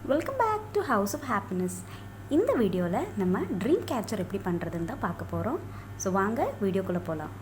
Welcome back to house of happiness. இந்த வீடியோவில் நம்ம ட்ரீம் கேச்சர் எப்படி பண்ணுறதுன்னு தான் பார்க்க போகிறோம். ஸோ வாங்க வீடியோக்குள்ளே போகலாம்.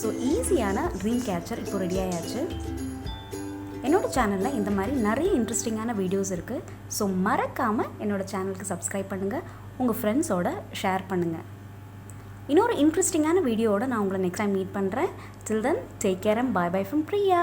ஸோ ஈஸியான ட்ரீம் கேச்சர் இப்போ ரெடி ஆயாச்சு. என்னோடய சேனலில் இந்த மாதிரி நிறைய இன்ட்ரெஸ்டிங்கான வீடியோஸ் இருக்குது. ஸோ மறக்காமல் என்னோடய சேனலுக்கு சப்ஸ்கிரைப் பண்ணுங்கள், உங்கள் ஃப்ரெண்ட்ஸோட ஷேர் பண்ணுங்கள். இன்னொரு இன்ட்ரெஸ்டிங்கான வீடியோவோட நான் உங்களை நெக்ஸ்ட் டைம் மீட் பண்ணுறேன். Till then take care and bye bye from Priya.